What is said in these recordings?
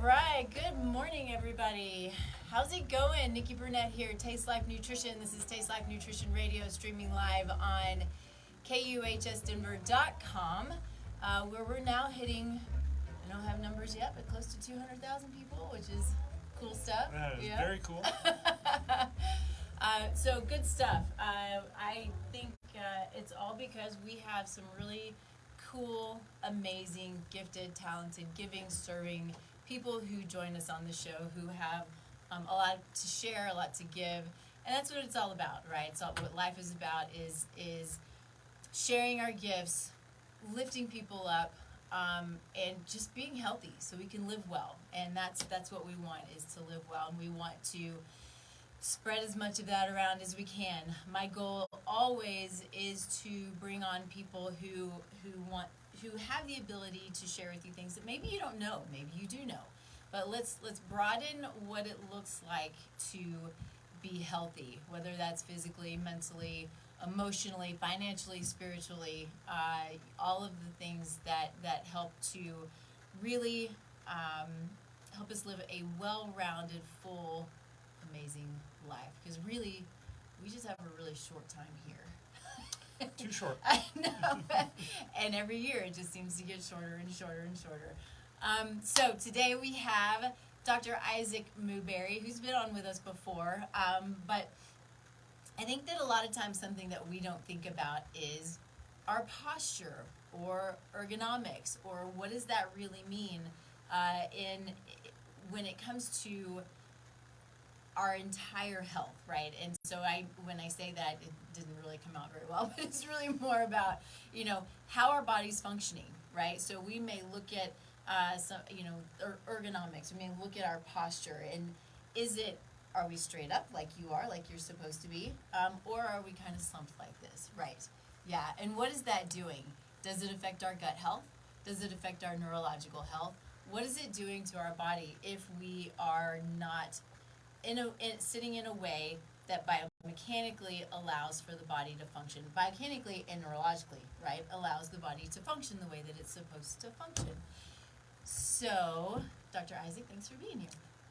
right, good morning everybody. How's it going? Nikki Burnett here, Taste Life Nutrition. This is Taste Life Nutrition Radio, streaming live on KUHSdenver.com, where we're now hitting, I don't have numbers yet, but close to 200,000 people, which is cool stuff. That is very cool. So good stuff. I think it's all because we have some really cool, amazing, gifted, talented, giving, serving people who join us on the show who have a lot to share, a lot to give, and that's what it's all about, right? It's all what life is about is sharing our gifts, lifting people up, and just being healthy so we can live well. And that's what we want, is to live well, and we want to spread as much of that around as we can. My goal always is to bring on people who have the ability to share with you things that maybe you don't know, maybe you do know. But let's broaden what it looks like to be healthy, whether that's physically, mentally, emotionally, financially, spiritually, all of the things that help to really help us live a well-rounded, full, amazing life. Because really, we just have a really short time here. Too short. I know. And every year it just seems to get shorter and shorter and shorter. So today we have Dr. Isaac Mooberry, who's been on with us before. But I think that a lot of times something that we don't think about is our posture or ergonomics, or what does that really mean when it comes to our entire health, right? And so when I say that, it didn't really come out very well, but it's really more about, how our body's functioning, right? So we may look at ergonomics. We may look at our posture, and are we straight up like you are, like you're supposed to be, or are we kind of slumped like this, right? Yeah, and what is that doing? Does it affect our gut health? Does it affect our neurological health? What is it doing to our body if we are not sitting in a way that biomechanically allows for the body to function, biomechanically and neurologically, right? Allows the body to function the way that it's supposed to function. So, Dr. Isaac, thanks for being here.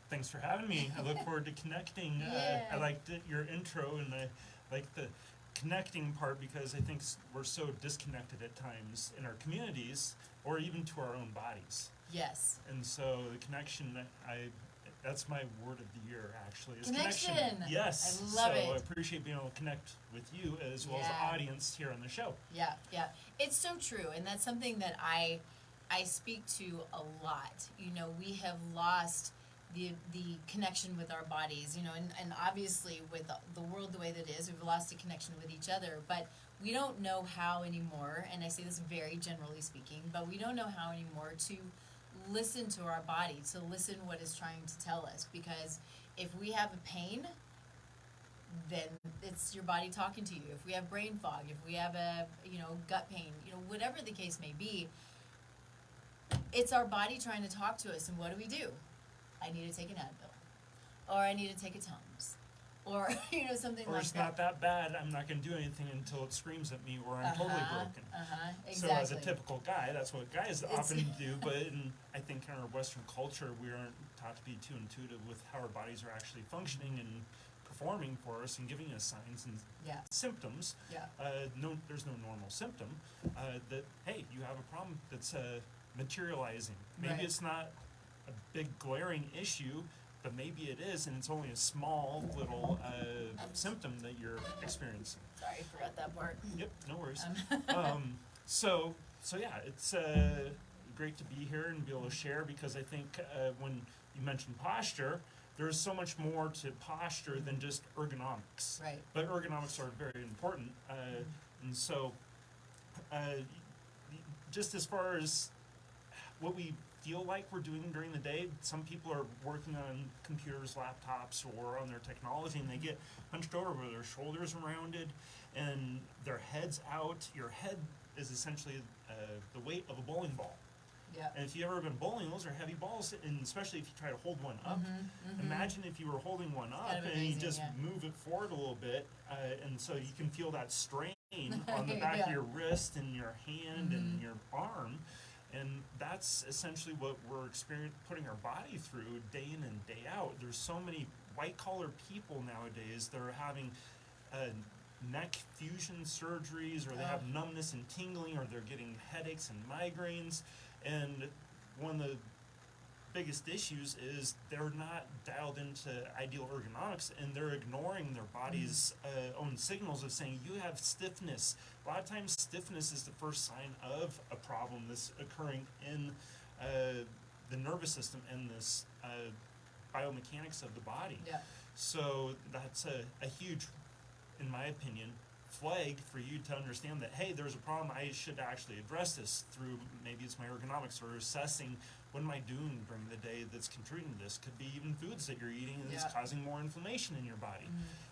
Thanks for having me. I look forward to connecting. Yeah. I liked your intro, and I like the connecting part, because I think we're so disconnected at times in our communities, or even to our own bodies. Yes. And so the connection, that's my word of the year, actually, is Connection. Yes. I love it. So I appreciate being able to connect with you as well as the audience here on the show. Yeah. It's so true, and that's something that I speak to a lot. We have lost the connection with our bodies, and obviously with the world the way that it is, we've lost the connection with each other, but we don't know how anymore, and I say this very generally speaking, but we don't know how anymore to listen to our body, to listen what it's trying to tell us. Because if we have a pain, then it's your body talking to you. If we have brain fog, if we have a gut pain, whatever the case may be, it's our body trying to talk to us. And what do? I need to take an Advil, or I need to take a Tums, or something or like that. Or it's not that bad, I'm not going to do anything until it screams at me, or I'm totally broken. Exactly. So as a typical guy, that's what guys often do, but I think in our Western culture, we aren't taught to be too intuitive with how our bodies are actually functioning and performing for us and giving us signs and symptoms. Yeah. There's no normal symptom that, hey, you have a problem that's materializing. Maybe it's not a big glaring issue, but maybe it is, and it's only a small little symptom that you're experiencing. Sorry, I forgot that part. Yep, no worries. So yeah, it's great to be here and be able to share, because I think when you mentioned posture, there's so much more to posture than just ergonomics. Right. But ergonomics are very important, and so just as far as what we feel like we're doing during the day, some people are working on computers, laptops, or on their technology, and they get hunched over with their shoulders rounded and their heads out. Your head is essentially the weight of a bowling ball. Yeah. And if you've ever been bowling, those are heavy balls, and especially if you try to hold one up. Imagine if you were holding one up and you just move it forward a little bit, and so you can feel that strain on the back of your wrist and your hand and your arm. And that's essentially what we're putting our body through day in and day out. There's so many white-collar people nowadays that are having neck fusion surgeries, or they have numbness and tingling, or they're getting headaches and migraines. And one of the biggest issues is they're not dialed into ideal ergonomics, and they're ignoring their body's own signals of saying you have stiffness. A lot of times stiffness is the first sign of a problem that's occurring in the nervous system and this biomechanics of the body. Yeah. So that's a huge, in my opinion, flag for you to understand that, hey, there's a problem, I should actually address this through, maybe it's my ergonomics, or assessing what am I doing during the day that's contributing to this. Could be even foods that you're eating that's causing more inflammation in your body.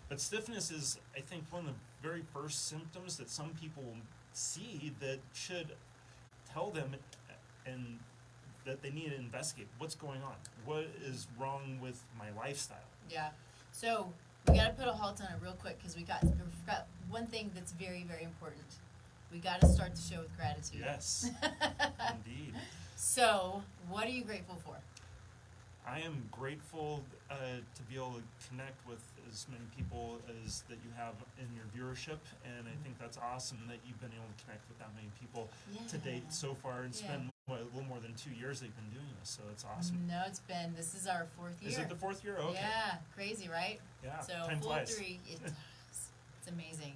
But stiffness is, I think, one of the very first symptoms that some people see that should tell them and that they need to investigate what's going on. What is wrong with my lifestyle? Yeah. So we got to put a halt on it real quick, because we forgot one thing that's very, very important. We got to start the show with gratitude. Yes, indeed. So, what are you grateful for? I am grateful to be able to connect with as many people as that you have in your viewership, and I think that's awesome that you've been able to connect with that many people to date so far. It's been a little more than 2 years they've been doing this, so it's awesome. No, this is our 4th year. Is it the 4th year? Okay. Yeah, crazy, right? Yeah, so time full flies. 3, it does. It's amazing.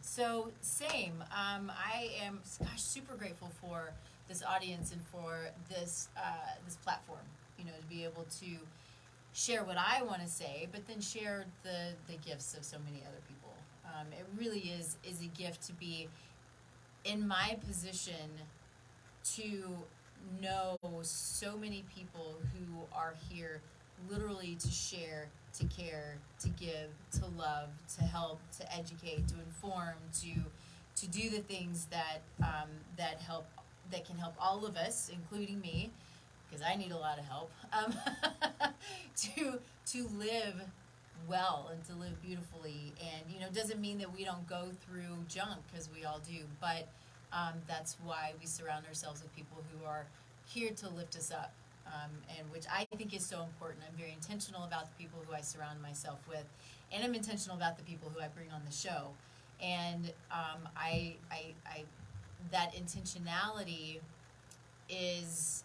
So same. I am, super grateful for this audience and for this this platform. You know, to be able to share what I want to say, but then share the gifts of so many other people. It really is a gift to be in my position to know so many people who are here literally to share, to care, to give, to love, to help, to educate, to inform, to do the things that that can help all of us, including me, because I need a lot of help, to live well and to live beautifully. And, you know, doesn't mean that we don't go through junk, because we all do, but that's why we surround ourselves with people who are here to lift us up, and which I think is so important. I'm very intentional about the people who I surround myself with, and I'm intentional about the people who I bring on the show. And I that intentionality is,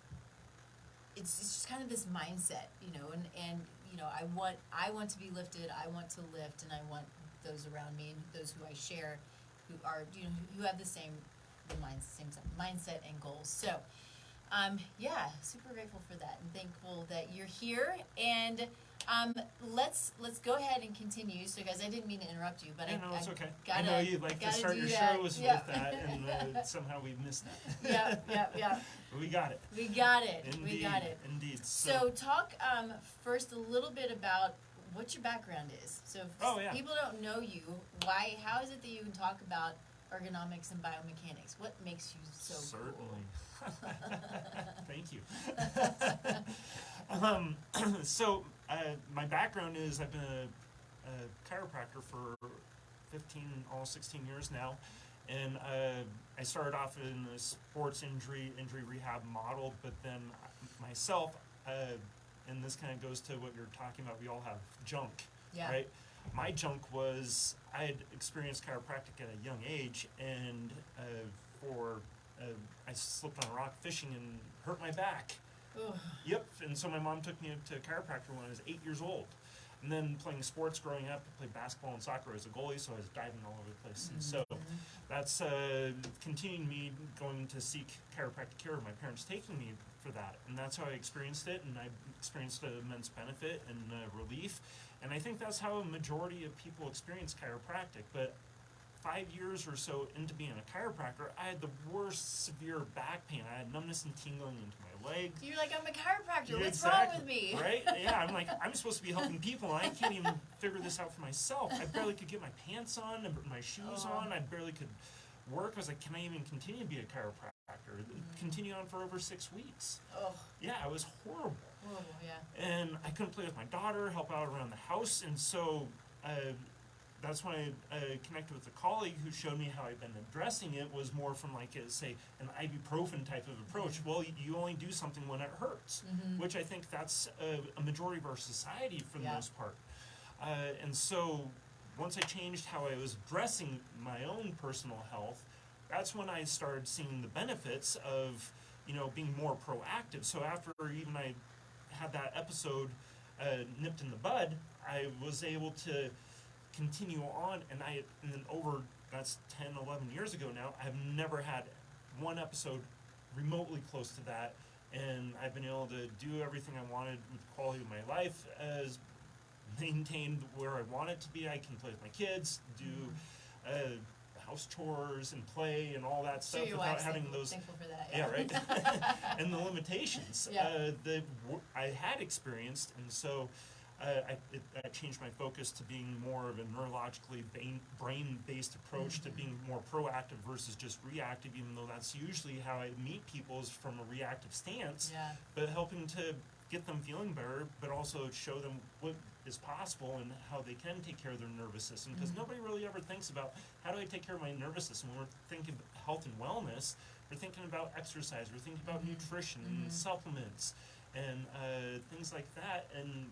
it's just kind of this mindset, you know, and you know, I want to be lifted, I want to lift, and I want those around me and those who I share who are, you know, who have the same mindset and goals. So super grateful for that, and thankful that you're here. And let's go ahead and continue. So guys, I didn't mean to interrupt you, but no, it's okay. I know you like to start your shows with that, and somehow we missed that. Yeah. We got it. Indeed. So talk first a little bit about what your background is. So if people don't know you, how is it that you can talk about ergonomics and biomechanics? What makes you so Certainly. cool? Thank you. My background is I've been a chiropractor for 15, almost 16 years now, and I started off in the sports injury rehab model, but then myself, and this kind of goes to what you're talking about, we all have junk, right? My junk was, I had experienced chiropractic at a young age, and I slipped on a rock fishing and hurt my back. Ugh. Yep, and so my mom took me to a chiropractor when I was 8 years old. And then playing sports growing up, I played basketball and soccer as a goalie, so I was diving all over the place. And so that's continued me going to seek chiropractic care, my parents taking me for that. And that's how I experienced it, and I experienced immense benefit and relief. And I think that's how a majority of people experience chiropractic. But 5 years or so into being a chiropractor, I had the worst severe back pain. I had numbness and tingling into my leg. You're like, I'm a chiropractor. Yeah, what's wrong with me? Right? Yeah, I'm like, I'm supposed to be helping people, and I can't even figure this out for myself. I barely could get my pants on and my shoes on. I barely could work. I was like, can I even continue to be a chiropractor? Continue on for over 6 weeks. Oh. Yeah, it was horrible. Horrible, yeah. And I couldn't play with my daughter, help out around the house, and so that's when I connected with a colleague who showed me how I've been addressing it was more from like say an ibuprofen type of approach. Well, you only do something when it hurts, which I think that's a majority of our society for the most part. And so once I changed how I was addressing my own personal health, that's when I started seeing the benefits of, being more proactive. So after even I had that episode nipped in the bud, I was able to continue on, and then over, that's 10, 11 years ago now, I've never had one episode remotely close to that, and I've been able to do everything I wanted with the quality of my life, as maintained where I want it to be. I can play with my kids, do house chores and play and all that stuff without having those. Thankful for that. Yeah, right. And the limitations that I had experienced, and so I changed my focus to being more of a neurologically brain-based approach to being more proactive versus just reactive, even though that's usually how I meet people is from a reactive stance, but helping to get them feeling better, but also show them what is possible and how they can take care of their nervous system, because nobody really ever thinks about how do I take care of my nervous system. When we're thinking health and wellness, we're thinking about exercise, we're thinking about nutrition and supplements and things like that, and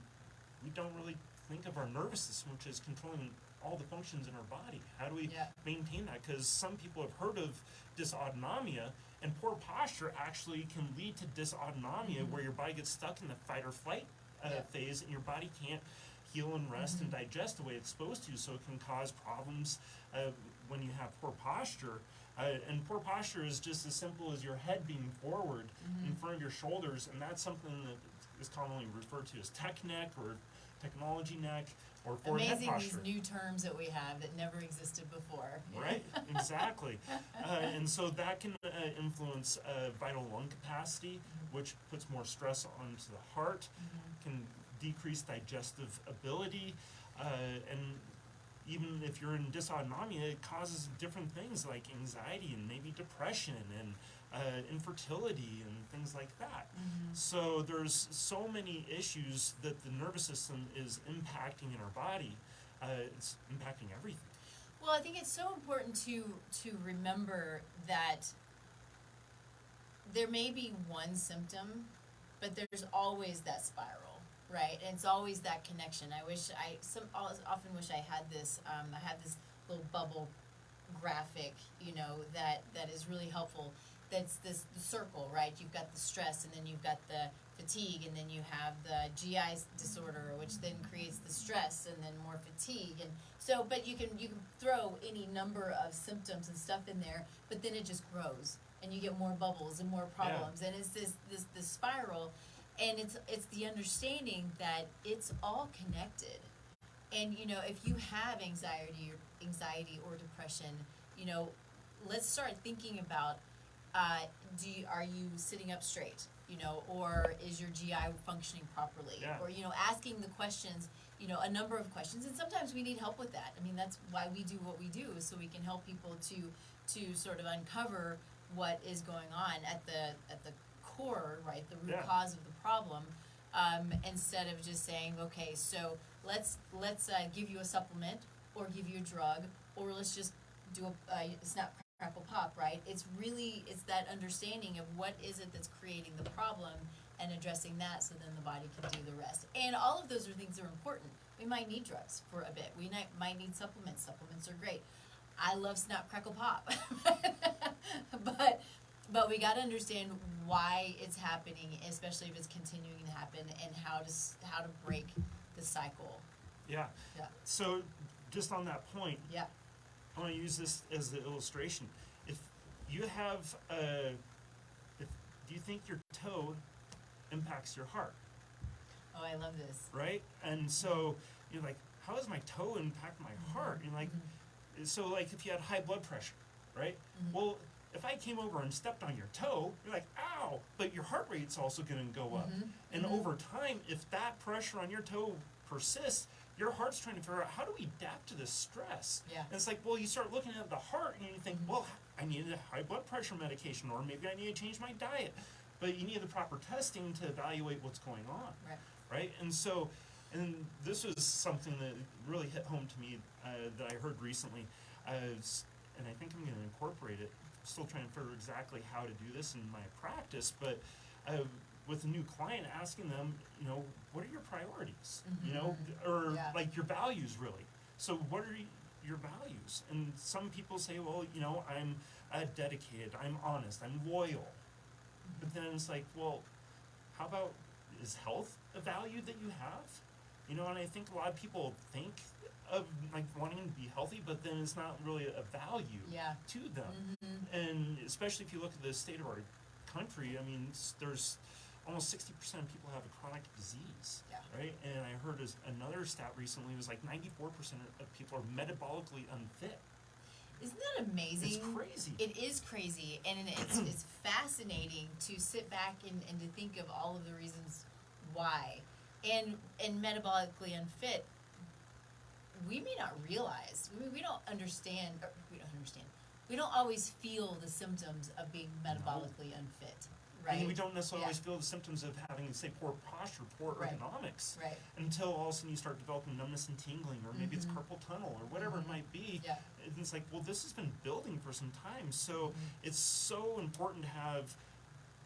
we don't really think of our nervous system, which is controlling all the functions in our body. How do we maintain that? Because some people have heard of dysautonomia, and poor posture actually can lead to dysautonomia, where your body gets stuck in the fight or flight phase, and your body can't heal and rest and digest the way it's supposed to, so it can cause problems when you have poor posture. And poor posture is just as simple as your head being forward in front of your shoulders, and that's something that is commonly referred to as tech neck or technology neck or forward head posture. Amazing these new terms that we have that never existed before. Right, exactly. And so that can influence vital lung capacity, which puts more stress onto the heart, can decrease digestive ability, and even if you're in dysautonomia, it causes different things like anxiety and maybe depression and infertility and things like that. So there's so many issues that the nervous system is impacting in our body. It's impacting everything. Well, I think it's so important to remember that there may be one symptom, but there's always that spiral, right? And it's always that connection. I often wish I had this. I had this little bubble graphic, that is really helpful. That's the circle, right? You've got the stress, and then you've got the fatigue, and then you have the GI disorder, which then creates the stress, and then more fatigue. And so, but you can throw any number of symptoms and stuff in there, but then it just grows, and you get more bubbles and more problems, and it's this spiral. And it's the understanding that it's all connected. And if you have anxiety or depression, let's start thinking about, are you sitting up straight, or is your GI functioning properly, or asking the questions, a number of questions, and sometimes we need help with that. I mean, that's why we do what we do, is so we can help people to sort of uncover what is going on at the core, right, the root cause of the problem, instead of just saying, okay, so let's give you a supplement, or give you a drug, or let's just do a snap, crackle, pop, right? It's that understanding of what is it that's creating the problem, and addressing that, so then the body can do the rest. And all of those are things that are important. We might need drugs for a bit. We might need supplements. Supplements are great. I love snap, crackle, pop. But we got to understand why it's happening, especially if it's continuing to happen, and how to break the cycle. Yeah. So just on that point, I want to use this as the illustration. If you have do you think your toe impacts your heart? Oh, I love this. Right? And so you're like, how does my toe impact my heart? You're like, so like if you had high blood pressure, right? Well, if I came over and stepped on your toe, you're like, ow, but your heart rate's also going to go up. And over time, if that pressure on your toe persists, your heart's trying to figure out, how do we adapt to this stress? And it's like, well, you start looking at the heart and you think, well, I need a high blood pressure medication, or maybe I need to change my diet. But you need the proper testing to evaluate what's going on. Right? And so And this was something that really hit home to me that I heard recently, and I think I'm going to incorporate it. Still trying to figure exactly how to do this in my practice, but with a new client, asking them, what are your priorities? Or Yeah. like your values, really. So what are your values? And some people say, well, I'm dedicated, I'm honest, I'm loyal. But then it's like, well, how about, is health a value that you have? And I think a lot of people think of like wanting to be healthy, but then it's not really a value to them. And especially if you look at the state of our country, I mean, there's almost 60% of people have a chronic disease, right? And I heard another stat recently, it was like 94% of people are metabolically unfit. Isn't that amazing? It's crazy. It is crazy, and it's fascinating to sit back and to think of all of the reasons why. And metabolically unfit, we may not realize, we don't understand, we don't always feel the symptoms of being metabolically unfit, right? And we don't necessarily always feel the symptoms of having, say, poor posture, poor ergonomics, until all of a sudden you start developing numbness and tingling, or maybe it's carpal tunnel, or whatever it might be. And it's like, well, this has been building for some time, so it's so important to have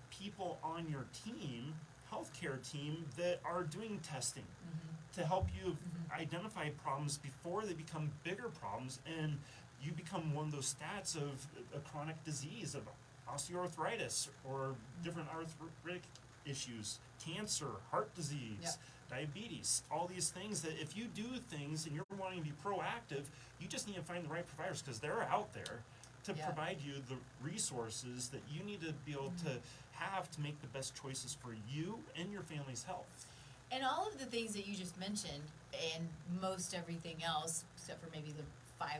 people on your team, healthcare team, that are doing testing to help you identify problems before they become bigger problems, and you become one of those stats of a chronic disease, of osteoarthritis or different arthritic issues, cancer, heart disease, diabetes, all these things that if you do things and you're wanting to be proactive, you just need to find the right providers, because they're out there to provide you the resources that you need to be able to have to make the best choices for you and your family's health. And all of the things that you just mentioned, and most everything else, except for maybe the 5%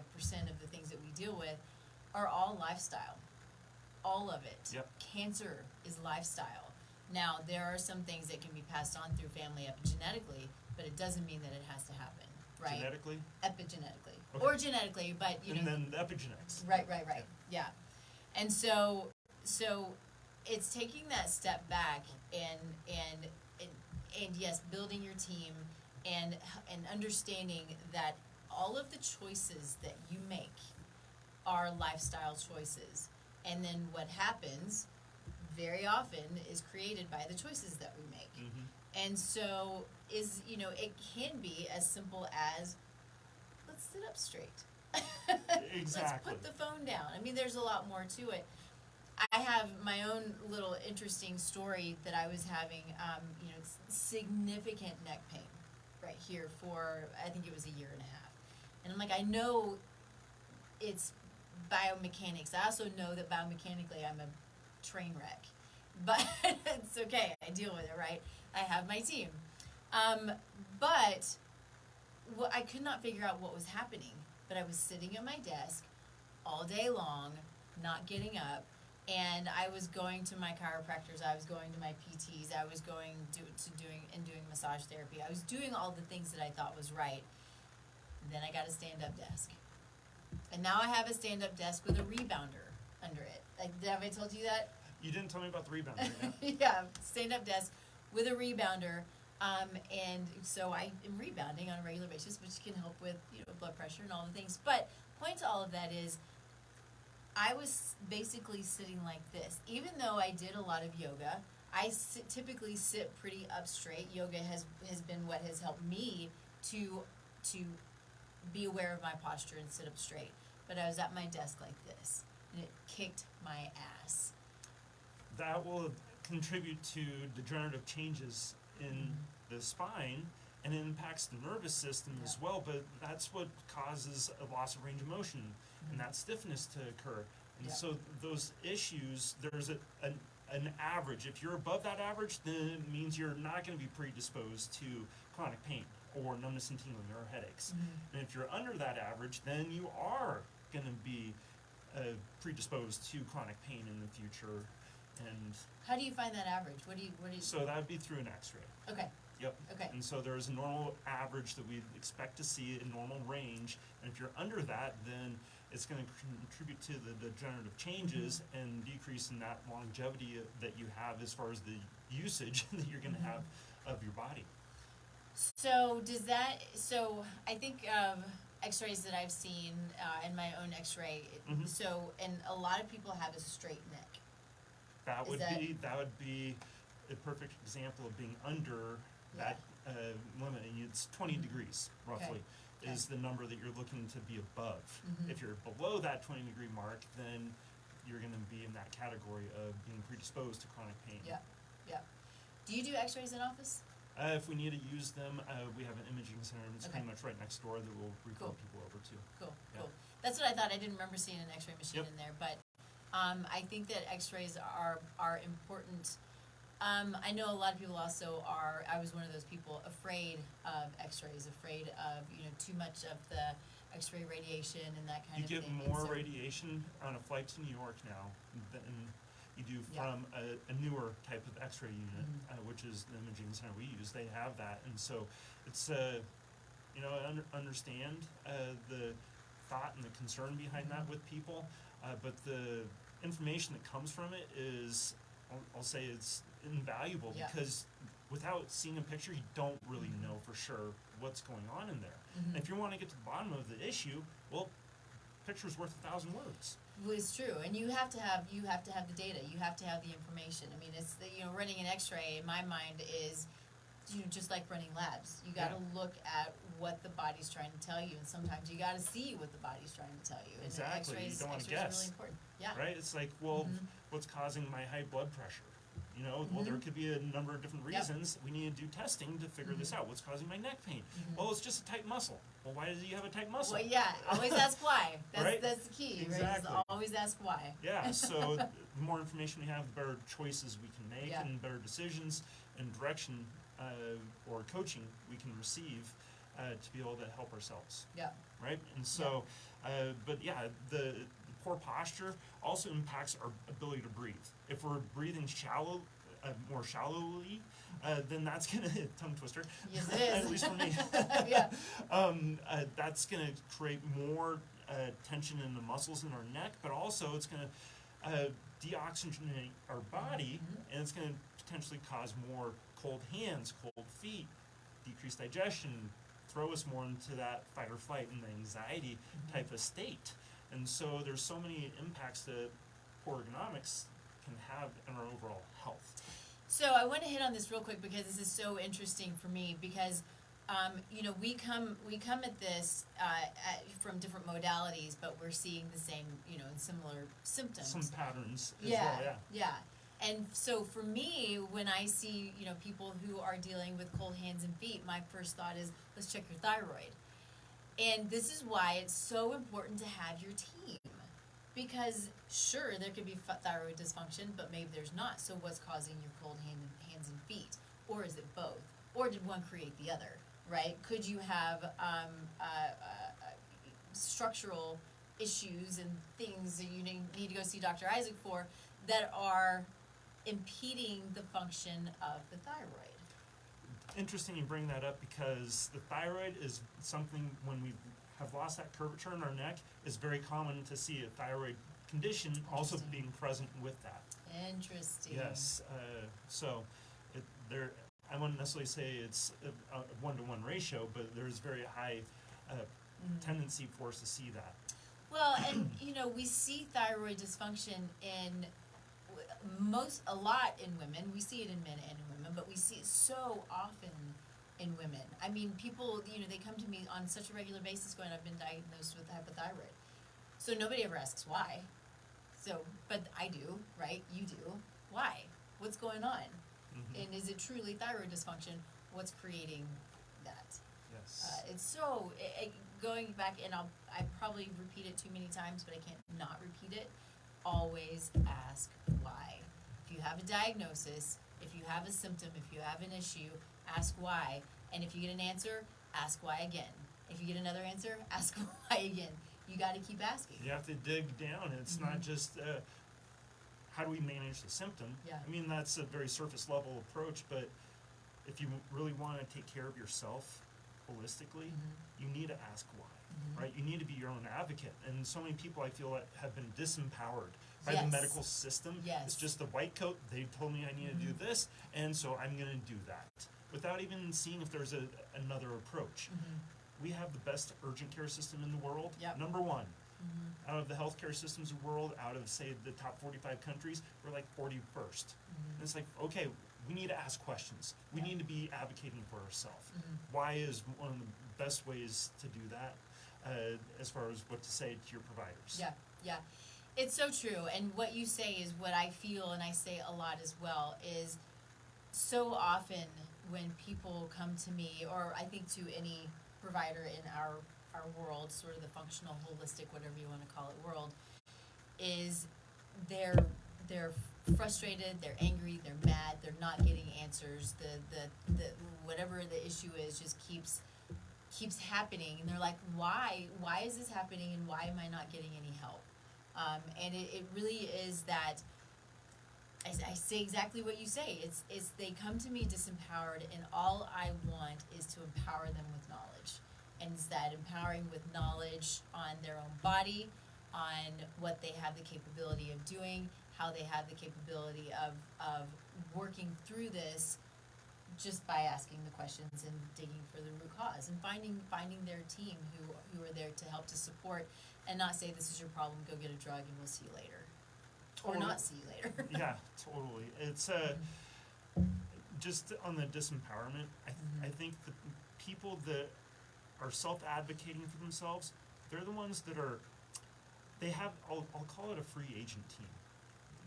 of the things that we deal with, are all lifestyle. All of it. Cancer is lifestyle. Now, there are some things that can be passed on through family epigenetically, but it doesn't mean that it has to happen, right? Genetically? Epigenetically. Okay. Or genetically, but and then the epigenetics. Right. Yeah. And so it's taking that step back and yes, building your team and understanding that all of the choices that you make are lifestyle choices. And then what happens very often is created by the choices that we make. And so it can be as simple as, let's sit up straight. Exactly. Let's put the phone down. I mean, there's a lot more to it. I have my own little interesting story that I was having, significant neck pain right here for, I think it was a year and a half. And I'm like, I know it's biomechanics. I also know that biomechanically I'm a train wreck. But it's okay. I deal with it, right? I have my team. But I could not figure out what was happening. But I was sitting at my desk all day long, not getting up. And I was going to my chiropractors, I was going to my PTs, I was going doing massage therapy. I was doing all the things that I thought was right. And then I got a stand-up desk. And now I have a stand-up desk with a rebounder under it. Have I told you that? You didn't tell me about the rebounder. Yeah, stand-up desk with a rebounder. And so I am rebounding on a regular basis, which can help with blood pressure and all the things. But point to all of that is, I was basically sitting like this. Even though I did a lot of yoga, I typically sit pretty up straight. Yoga has been what has helped me to be aware of my posture and sit up straight. But I was at my desk like this, and it kicked my ass. That will contribute to degenerative changes in the spine, and it impacts the nervous system as well, but that's what causes a loss of range of motion and that stiffness to occur. And so those issues, there's an average. If you're above that average, then it means you're not going to be predisposed to chronic pain or numbness and tingling or headaches. And if you're under that average, then you are going to be predisposed to chronic pain in the future. And how do you find that average? What do you? So that would be through an X-ray. Okay. Yep. Okay. And so there's a normal average that we expect to see in normal range, and if you're under that, then it's going to contribute to the degenerative changes and decrease in that longevity that you have as far as the usage that you're going to have of your body. So does that, so I think of x-rays that I've seen in my own x-ray, Mhm. so, and a lot of people have a straight neck. That Is would that- be a perfect example of being under that limit. And it's 20 degrees roughly Okay. is the number that you're looking to be above. Mhm. If you're below that 20-degree mark, then you're going to be in that category of being predisposed to chronic pain. Yeah, yeah. Do you do x-rays in office? If we need to use them, we have an imaging center that's Okay. pretty much right next door that we'll refer Cool. people over to. Cool, Yeah. cool. That's what I thought. I didn't remember seeing an x-ray machine Yep. in there, but I think that x-rays are important. I know a lot of people also are, I was one of those people, afraid of x-rays, afraid of, too much of the x-ray radiation and that kind You of get thing. And more so- radiation on a flight to New York now than you do Yeah. from a newer type of X-ray unit, Mhm. which is the imaging center we use. They have that, and so it's I understand the thought and the concern behind that with people, but the information that comes from it is, I'll say, it's invaluable Yeah. because without seeing a picture, you don't really know for sure what's going on in there. Mhm. And if you want to get to the bottom of the issue, well, picture's worth 1,000 words. Well, it's true, and you have to have the data. You have to have the information. I mean, it's the, running an X-ray in my mind is, just like running labs. You got to look at what the body's trying to tell you, and sometimes you got to see what the body's trying to tell you. And Exactly. X-rays, You don't wanna X-rays are guess. really important. Yeah. Right? It's like, well, Mhm. what's causing my high blood pressure? Well, there could be a number of different Yep. reasons. We need to do testing to figure this out. What's causing my neck pain? Well, it's just a tight muscle. Well, why does you have a tight muscle? Well, yeah. Always ask why. Right? That's the key. Right? Exactly. Is always ask why. Yeah, so the more information we have, the better choices we can make Yeah. and better decisions and direction or coaching we can receive to be able to help ourselves. Yeah. Right? And so, but yeah, the poor posture also impacts our ability to breathe. If we're breathing more shallowly, then that's gonna tongue twister. Yes, it is. At least for me. Yeah. That's gonna create more tension in the muscles in our neck, but also it's gonna deoxygenate our body, and it's gonna potentially cause more cold hands, cold feet, decreased digestion, throw us more into that fight or flight and anxiety type of state. And so there's so many impacts that poor ergonomics can have on our overall health. So I want to hit on this real quick because this is so interesting for me because, we come at this from different modalities, but we're seeing the same, and similar symptoms. Some patterns as Yeah, well, yeah. And so for me, when I see, people who are dealing with cold hands and feet, my first thought is, let's check your thyroid. And this is why it's so important to have your team. Because sure, there could be thyroid dysfunction, but maybe there's not. So what's causing your cold hands and feet? Or is it both? Or did one create the other, right? Could you have structural issues and things that you need to go see Dr. Isaac for that are impeding the function of the thyroid? Interesting you bring that up because the thyroid is something when we have lost that curvature in our neck is very common to see a thyroid condition also Interesting. being present with that. Interesting. Yes, so I wouldn't necessarily say it's a one-to-one ratio, but there's very high tendency for us to see that. Well, and we see thyroid dysfunction in a lot in women. We see it in men and in women, but we see it so often in women. I mean, people, they come to me on such a regular basis going, I've been diagnosed with hypothyroid. So nobody ever asks why. So, but I do, right? You do. Why? What's going on? Mhm. And is it truly thyroid dysfunction? What's creating that? Yes. It's so, going back, and I probably repeat it too many times, but I can't not repeat it. Always ask why. If you have a diagnosis, if you have a symptom, if you have an issue, ask why. And if you get an answer, ask why again. If you get another answer, ask why again. You got to keep asking. You have to dig down. It's not just how do we manage the symptom. Yeah. I mean, that's a very surface level approach, but if you really want to take care of yourself holistically, you need to ask why, right? You need to be your own advocate. And so many people I feel like have been disempowered by the Yes. medical system. Yes. It's just a white coat. They told me I need to do this, and so I'm going to do that. without even seeing if there's another approach. We have the best urgent care system in the world. Yep. Number one. Out of the healthcare systems of the world, out of, say, the top 45 countries, we're like 41st. And it's like, okay, we need to ask questions. We need to be advocating for ourselves. Why is one of the best ways to do that, as far as what to say to your providers? Yeah, yeah. It's so true. And what you say is what I feel, and I say a lot as well, is so often when people come to me, or I think to any provider in our world, sort of the functional, holistic, whatever you want to call it, world, is they're frustrated, they're angry, they're mad, they're not getting answers. The whatever the issue is just keeps happening, and they're like, why is this happening, and why am I not getting any help? And it really is that. I say exactly what you say. It's they come to me disempowered, and all I want is to empower them with knowledge. And it's that empowering with knowledge on their own body, on what they have the capability of doing, how they have the capability of working through this, just by asking the questions and digging for the root cause, and finding their team who are there to help, to support, and not say, this is your problem, go get a drug and we'll see you later. Or not see you later. Yeah, totally. It's just on the disempowerment, I think the people that are self-advocating for themselves, they're the ones that they have, I'll call it a free agent team.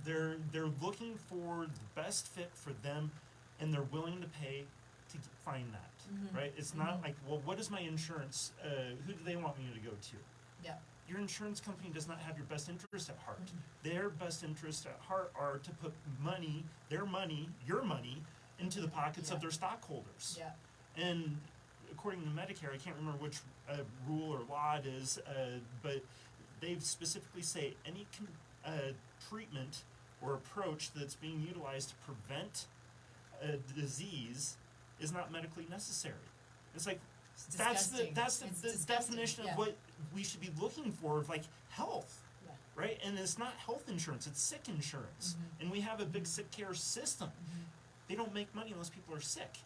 They're looking for the best fit for them, and they're willing to pay to find that, right? It's not like, well, what is my insurance, who do they want me to go to? Yeah. Your insurance company does not have your best interest at heart. Their best interests at heart are to put your money, into the pockets of their stockholders. Yeah. And according to Medicare, I can't remember which rule or law it is, but they specifically say any treatment or approach that's being utilized to prevent a disease is not medically necessary. It's like, that's the definition of what we should be looking for, of like health, right? And it's not health insurance, it's sick insurance. And we have a big sick care system. They don't make money unless people are sick.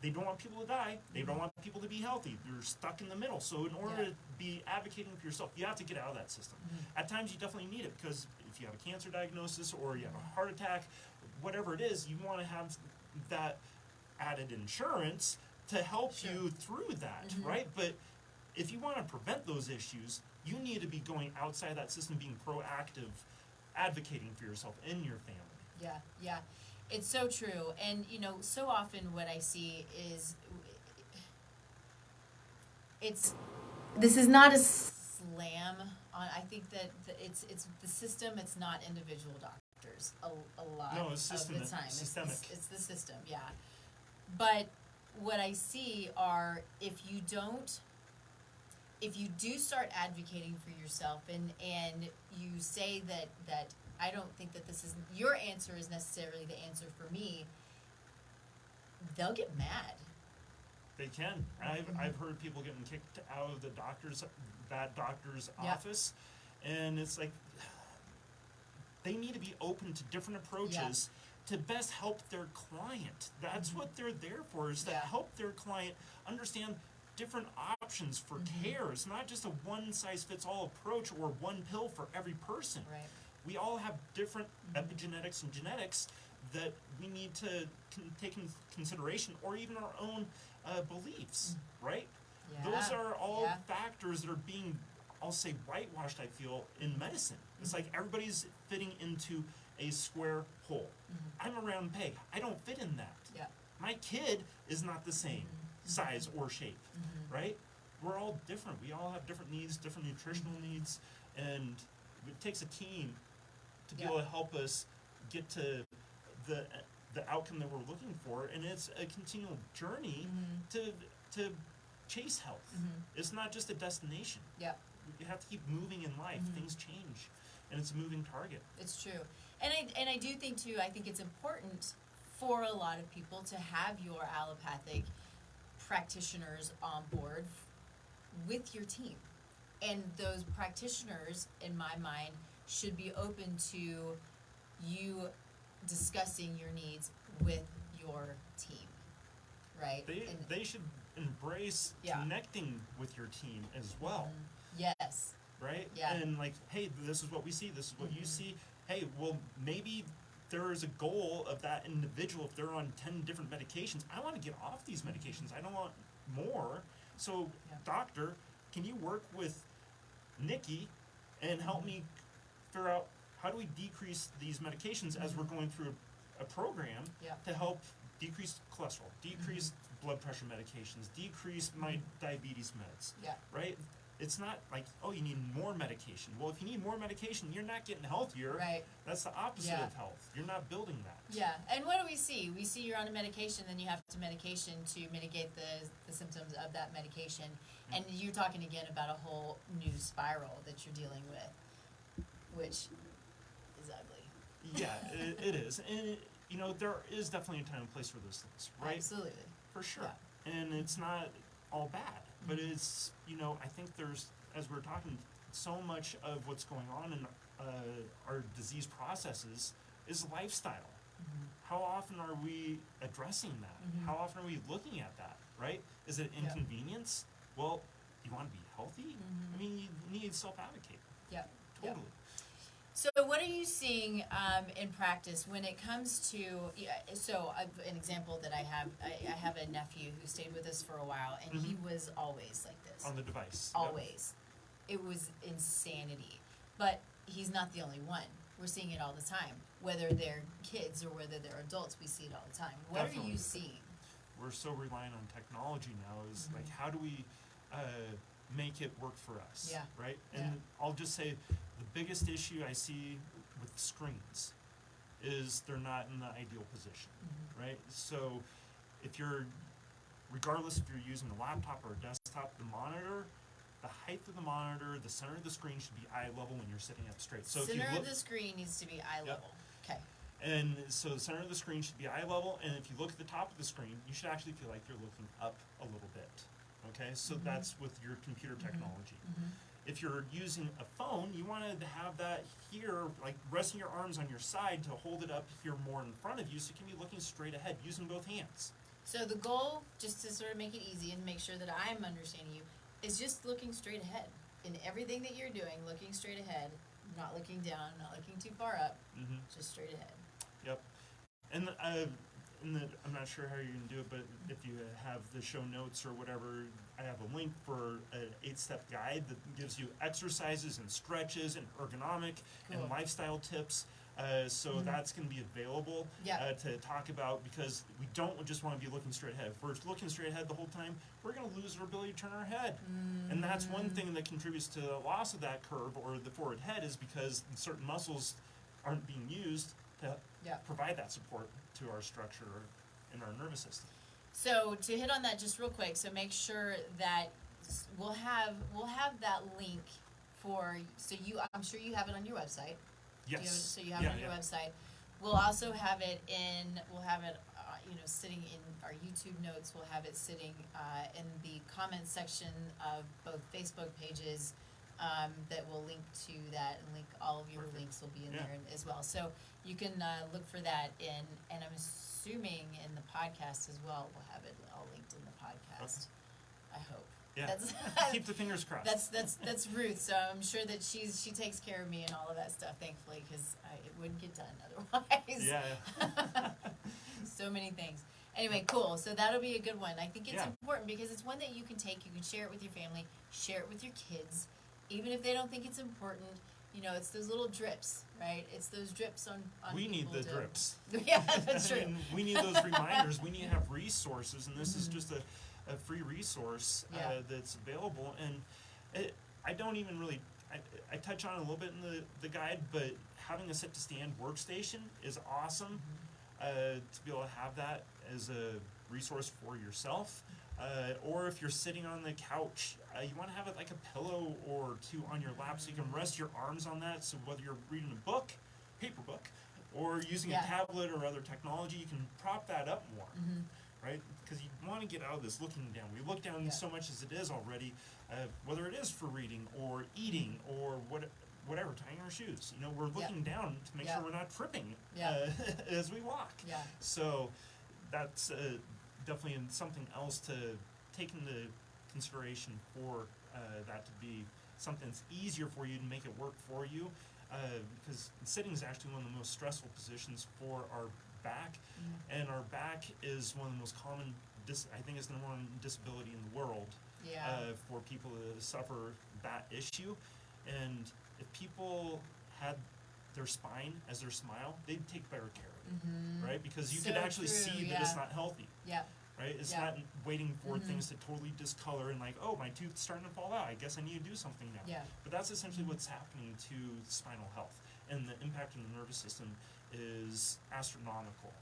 They don't want people to die. They don't want people to be healthy. They're stuck in the middle. So in order to be advocating for yourself, you have to get out of that system. At times you definitely need it, because if you have a cancer diagnosis or you have a heart attack, whatever it is, you want to have that added insurance to help you through that, right? But if you want to prevent those issues, you need to be going outside that system, being proactive, advocating for yourself and your family. Yeah, yeah. It's so true. And, so often what I see is, this is not a slam on, I think that it's the system, it's not individual doctors a lot of the time. Systemic. It's the system, yeah. But what I see are, if you do start advocating for yourself, and you say that I don't think that this is, your answer is necessarily the answer for me, they'll get mad. They can. I've heard people getting kicked out of that doctor's office, and it's like, they need to be open to different approaches to best help their client. That's what they're there for, is to help their client understand different options for care. It's not just a one-size-fits-all approach or one pill for every person. Right. We all have different epigenetics and genetics that we need to take into consideration, or even our own beliefs, right? Yeah. Those are all factors that are being, I'll say, whitewashed, I feel, in medicine. It's like everybody's fitting into a square hole. I'm a round peg. I don't fit in that. Yeah. My kid is not the same size or shape, right? We're all different. We all have different needs, different nutritional needs, and it takes a team to be able to help us get to the outcome that we're looking for, and it's a continual journey to chase health. It's not just a destination. Yeah. You have to keep moving in life. Things change, and it's a moving target. It's true. And I do think, too, I think it's important for a lot of people to have your allopathic practitioners on board with your team. And those practitioners, in my mind, should be open to you discussing your needs with your team. right? They should embrace connecting with your team as well. Yes. Right? Yeah. And like, hey, this is what we see, this is what you see. Hey, well, maybe there is a goal of that individual. If they're on 10 different medications, I want to get off these medications. I don't want more. So, doctor, can you work with Nikki and help me figure out how do we decrease these medications as we're going through a program to help decrease cholesterol, decrease blood pressure medications, decrease my diabetes meds, right? It's not like, oh, you need more medication. Well, if you need more medication, you're not getting healthier. Right. That's the opposite of health. You're not building that. Yeah, and what do we see? We see you're on a medication, then you have to medication to mitigate the symptoms of that medication. And you're talking again about a whole new spiral that you're dealing with, which is ugly. Yeah, it is. And, you know, there is definitely a time and place for those things, right? Absolutely. For sure. Yeah. And it's not all bad. But it's, you know, I think there's, as we're talking, so much of what's going on in our disease processes is lifestyle. How often are we addressing that? How often are we looking at that, right? Is it inconvenience? Well, you want to be healthy? I mean, you need self-advocate. Yeah. Totally. So what are you seeing in practice when it comes to, an example that I have a nephew who stayed with us for a while, and he was always like this. On the device. Always. It was insanity. But he's not the only one. We're seeing it all the time. Whether they're kids or whether they're adults, we see it all the time. What are you seeing? We're so reliant on technology now, is like, how do we make it work for us? Yeah. Right? And I'll just say, the biggest issue I see with screens is they're not in the ideal position, right? So if you're, regardless if you're using a laptop or a desktop, the monitor, the height of the monitor, the center of the screen should be eye level when you're sitting up straight. So center if you look, of the screen needs to be eye level. Okay. And so the center of the screen should be eye level, and if you look at the top of the screen, you should actually feel like you're looking up a little bit. Okay, so that's with your computer technology. If you're using a phone, you want to have that here, like resting your arms on your side to hold it up here more in front of you, so you can be looking straight ahead using both hands. So the goal, just to sort of make it easy and make sure that I'm understanding you, is just looking straight ahead. In everything that you're doing, looking straight ahead, not looking down, not looking too far up, just straight ahead. Yep. And I'm not sure how you're going to do it, but if you have the show notes or whatever, I have a link for an 8-step guide that gives you exercises and stretches and ergonomic and lifestyle tips. So that's going to be available to talk about, because we don't just want to be looking straight ahead. If we're looking straight ahead the whole time, we're going to lose our ability to turn our head. And that's one thing that contributes to the loss of that curve or the forward head, is because certain muscles aren't being used to provide that support to our structure in our nervous system. So to hit on that just real quick, so make sure that we'll have that link for, so I'm sure you have it on your website. Yes. So you have it on your website. We'll also have it sitting in our YouTube notes. We'll have it sitting in the comments section of both Facebook pages that will link to that, and link all of your links will be in there as well. So you can look for that in, and I'm assuming in the podcast as well, we'll have it all linked in the podcast. I hope. Yeah. Keep the fingers crossed. That's Ruth. So I'm sure that she takes care of me and all of that stuff, thankfully, because it wouldn't get done otherwise. Yeah. So many things. Anyway, cool. So that'll be a good one. I think it's important because it's one that you can take. You can share it with your family, share it with your kids, even if they don't think it's important. You know, it's those little drips, right? It's those drips on we need the drips. Yeah, that's true. I mean, we need those reminders. We need to have resources, and this is just a free resource that's available. And I don't even really, I touch on it a little bit in the guide, but having a sit-to-stand workstation is awesome. To be able to have that as a resource for yourself. Or if you're sitting on the couch, you want to have it like a pillow or two on your lap, so you can rest your arms on that. So whether you're reading a book, paper book, or using a tablet or other technology, you can prop that up more, right? Because you want to get out of this looking down. We look down so much as it is already, whether it is for reading or eating or whatever, tying our shoes. You know, we're looking down to make sure we're not tripping as we walk. Yeah. So that's definitely something else to take into consideration for that to be something that's easier for you to make it work for you, because sitting is actually one of the most stressful positions for our back, and our back is one of the most common, I think it's the number one disability in the world for people that suffer that issue. And if people had their spine as their smile, they'd take better care of it, right? Because you could actually see that it's not healthy. Right? It's not waiting for things to totally discolor and like, oh, my tooth's starting to fall out. I guess I need to do something now. But that's essentially what's happening to spinal health. And the impact on the nervous system is astronomical.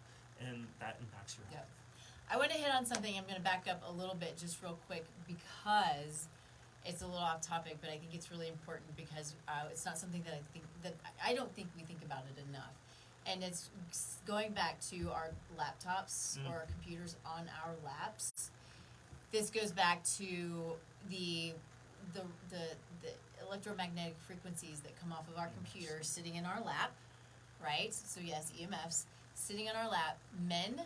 And that impacts your health. I want to hit on something. I'm going to back up a little bit just real quick because it's a little off topic, but I think it's really important because it's not something that I don't think we think about it enough. And it's going back to our laptops or our computers on our laps. This goes back to the electromagnetic frequencies that come off of our computer sitting in our lap, right? So yes, EMFs sitting on our lap. Men,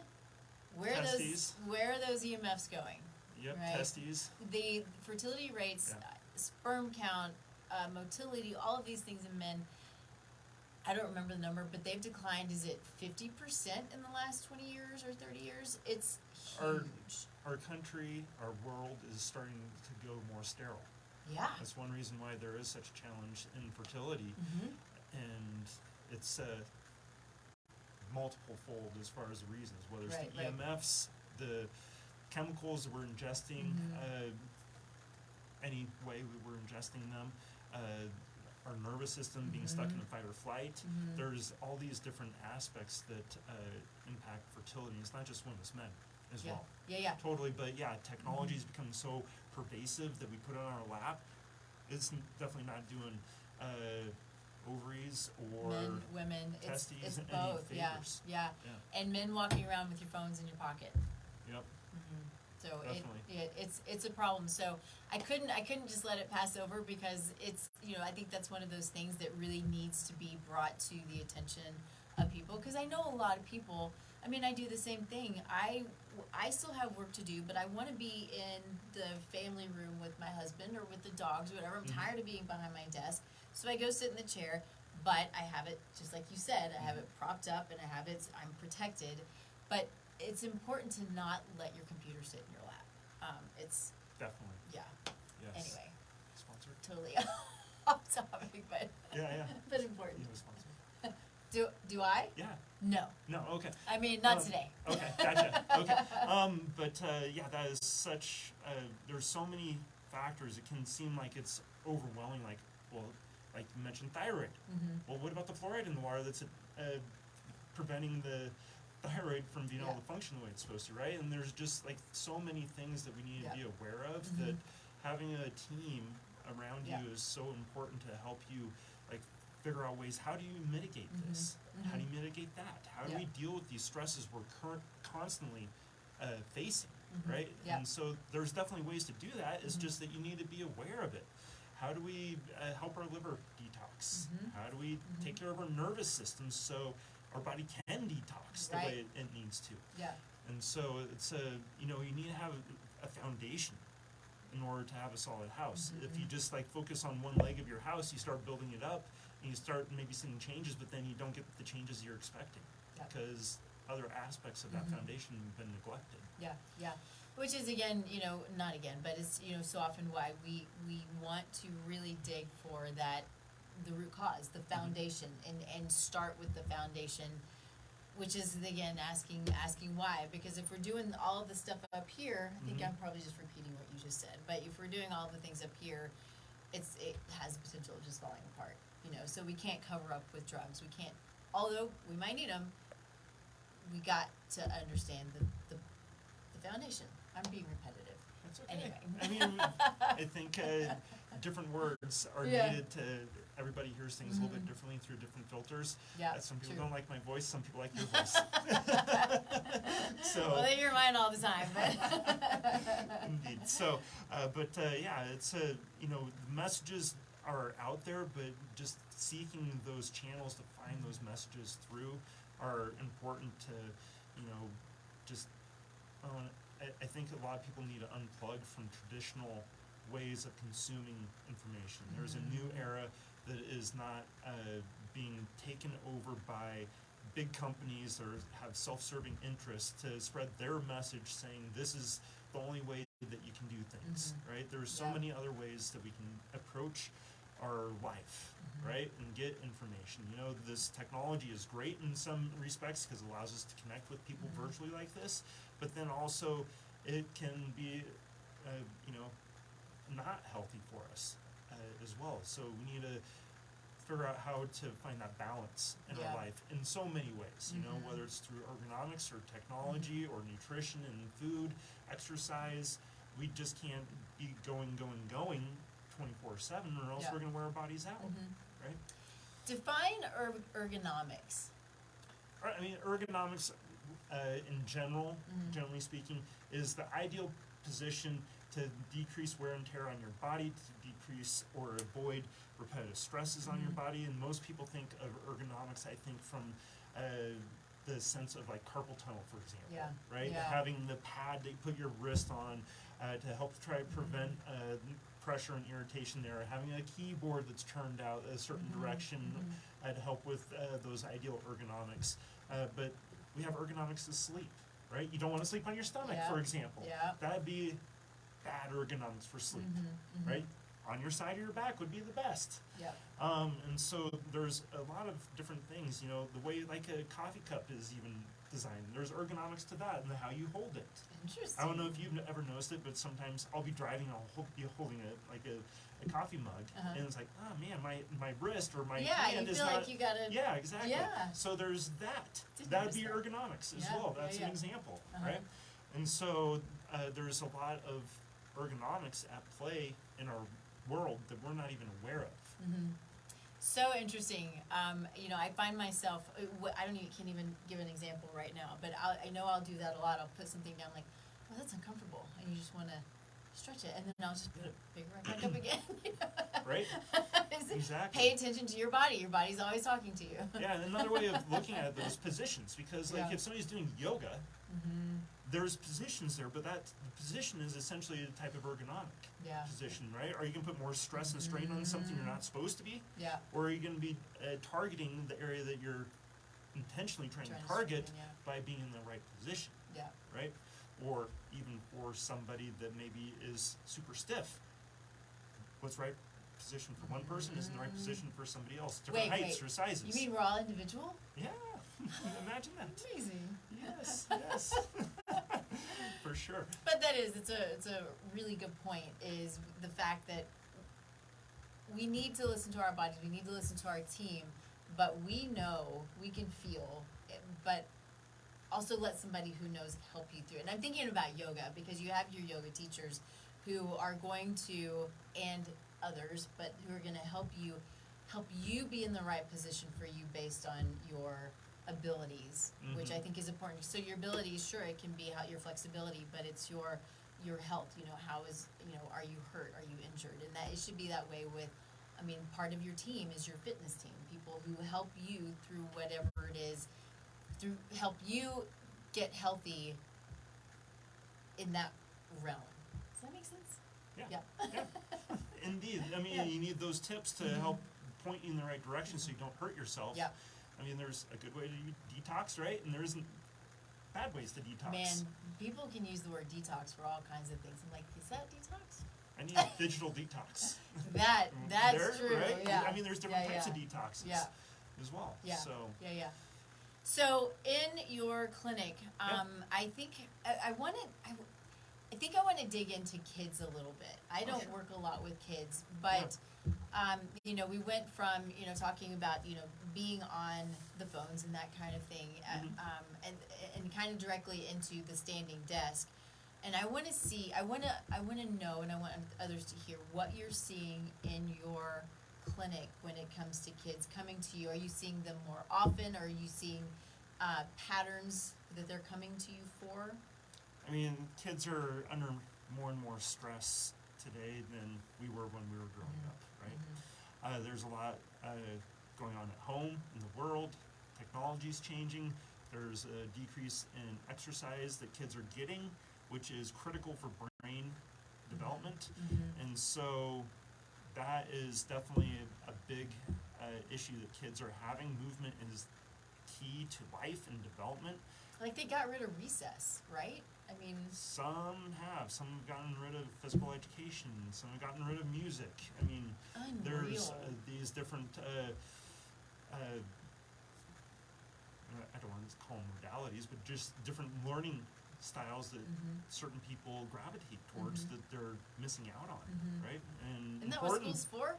where are those EMFs going? Yep, right? testes. The fertility rates, sperm count, motility, all of these things in men. I don't remember the number, but they've declined. Is it 50% in the last 20 years or 30 years? It's huge. Our country, our world is starting to go more sterile. Yeah. That's one reason why there is such a challenge in fertility. And it's multiple fold as far as the reasons, whether it's the EMFs, the chemicals that we're ingesting, any way we were ingesting them, our nervous system being stuck in a fight or flight. There's all these different aspects that impact fertility. It's not just women's, men as well. Totally, but technology is becoming so pervasive that we put it on our lap. It's definitely not doing ovaries or men, women, testes, it's any both. favors. And men walking around with your phones in your pocket. So it's a problem. So I couldn't just let it pass over because it's, I think that's one of those things that really needs to be brought to the attention of people, because I know a lot of people. I mean, I do the same thing. I still have work to do, but I want to be in the family room with my husband or with the dogs or whatever. I'm tired of being behind my desk, so I go sit in the chair. But I have it, just like you said, I have it propped up and I'm protected. But it's important to not let your computer sit in your lap. It's definitely. Yes. Anyway. Sponsor. Totally off topic, but but important. You have a sponsor? Do I? Yeah. No. No. Okay. I mean, not today. Okay. Gotcha. Okay. But that is such. There's so many factors. It can seem like it's overwhelming. Like you mentioned, thyroid. Well, what about the fluoride in the water that's preventing the thyroid from being able to function the way it's supposed to, right? And there's just like so many things that we need to be aware of, that having a team around you is so important to help you like figure out ways. How do you mitigate this? How do you mitigate that? How do we deal with these stresses we're constantly facing, right? And so there's definitely ways to do that. It's just that you need to be aware of it. How do we help our liver detox? How do we take care of our nervous system so our body can detox the way it needs to? And so it's you need to have a foundation in order to have a solid house. If you just like focus on one leg of your house, you start building it up and you start maybe seeing changes, but then you don't get the changes you're expecting because other aspects of that foundation have been neglected. Which is not again, but it's so often why we want to really dig for the root cause, the foundation, and start with the foundation, which is again asking why. Because if we're doing all of the stuff up here, I think I'm probably just repeating what you just said, but if we're doing all the things up here, it has the potential of just falling apart. So we can't cover up with drugs. We can't, although we might need them. We got to understand the foundation. I'm being repetitive. That's okay. Anyway. I mean, I think different words are needed to. Everybody hears things a little bit differently through different filters. Some people don't like my voice. Some people like your voice. Well, they hear mine all the time. But Indeed. So, it's the messages are out there, but just seeking those channels to find those messages through are important to, just I think a lot of people need to unplug from traditional ways of consuming information. There's a new era that is not being taken over by big companies or have self-serving interests to spread their message saying this is the only way that you can do things, right? There's so many other ways that we can approach our life, right, and get information. You know, this technology is great in some respects because it allows us to connect with people virtually like this, but then also it can be, you know, not healthy for us as well. So we need to figure out how to find that balance in our life in so many ways, you know, whether it's through ergonomics or technology or nutrition and food, exercise. We just can't be going 24/7 or else we're going to wear our bodies out, right? Define ergonomics. I mean, ergonomics in general, generally speaking, is the ideal position to decrease wear and tear on your body, to decrease or avoid repetitive stresses on your body. And most people think of ergonomics, I think, from the sense of like carpal tunnel, for example, right? Having the pad that you put your wrist on to help try to prevent pressure and irritation there, having a keyboard that's turned out a certain direction to help with those ideal ergonomics. But we have ergonomics to sleep, right? You don't want to sleep on your stomach, for example. That'd be bad ergonomics for sleep, right? On your side of your back would be the best. And so there's a lot of different things, you know, the way like a coffee cup is even designed. There's ergonomics to that and how you hold it. Interesting. I don't know if you've ever noticed it, but sometimes I'll be driving, I'll be holding a coffee mug, and it's like, oh man, my wrist or my hand is not. Yeah, you feel like you gotta. Yeah, exactly. Yeah. So there's that. That would be ergonomics as well. That's an example, right? And so there's a lot of ergonomics at play in our world that we're not even aware of. So interesting. You know, I find myself, I can't even give an example right now, but I know I'll do that a lot. I'll put something down like, oh, that's uncomfortable. And you just want to stretch it. And then I'll just put it bigger right back up again. Right? Exactly. Pay attention to your body. Your body's always talking to you. Yeah, and another way of looking at those positions, because like if somebody's doing yoga, there's positions there, but the position is essentially a type of ergonomic position, right? Are you going to put more stress and strain on something you're not supposed to be? Or are you going to be targeting the area that you're intentionally trying to target by being in the right position, right? Or even for somebody that maybe is super stiff, what's right position for one person isn't the right position for somebody else. Different heights or sizes. You mean we're all individual? Yeah. Imagine that. Amazing. Yes. For sure. But it's a really good point, is the fact that we need to listen to our bodies, we need to listen to our team, but we know, we can feel, but also let somebody who knows help you through it. And I'm thinking about yoga, because you have your yoga teachers who are going to, and others, but who are going to help you be in the right position for you based on your abilities, which I think is important. So your abilities, sure, it can be how your flexibility, but it's your health. You know, how is, you know, are you hurt? Are you injured? And that it should be that way with, I mean, part of your team is your fitness team, people who help you through whatever it is, help you get healthy in that realm. Does that make sense? Yeah. Indeed. I mean, you need those tips to help point you in the right direction so you don't hurt yourself. I mean, there's a good way to detox, right? And there isn't bad ways to detox. Man, people can use the word detox for all kinds of things. I'm like, is that detox? I need a digital detox. That's true. Right? Yeah. I mean, there's different types of detoxes as well. So in your clinic, I think I want to dig into kids a little bit. I don't work a lot with kids, but you know, we went from, you know, talking about, you know, being on the phones and that kind of thing, and kind of directly into the standing desk. And I want to know, and I want others to hear what you're seeing in your clinic when it comes to kids coming to you. Are you seeing them more often? Are you seeing patterns that they're coming to you for? I mean, kids are under more and more stress today than we were when we were growing up, right? There's a lot going on at home, in the world. Technology's changing. There's a decrease in exercise that kids are getting, which is critical for brain development. Mm-hmm. And so that is definitely a big issue that kids are having. Movement is key to life and development. Like they got rid of recess, right? I mean, some have gotten rid of physical education, some have gotten rid of music. I mean, unreal. there's these different I don't want to call them modalities, but just different learning styles that certain people gravitate towards that they're missing out on, right? And isn't that what school's for?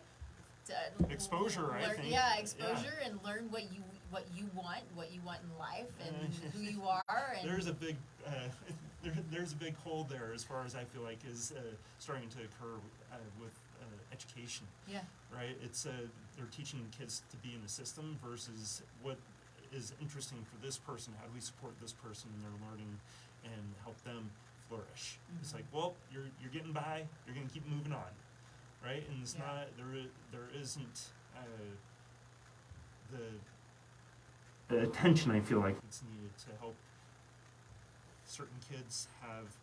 Exposure, I think. Yeah, exposure, and learn what you want in life, and who you are. And there's a big there's a big hole there as far as I feel like is starting to occur with education. Yeah. Right. It's they're teaching kids to be in the system versus what is interesting for this person. How do we support this person in their learning and help them flourish? It's like, well, you're getting by. You're going to keep moving on. Right, and it's not there isn't the attention I feel like it's needed to help certain kids have,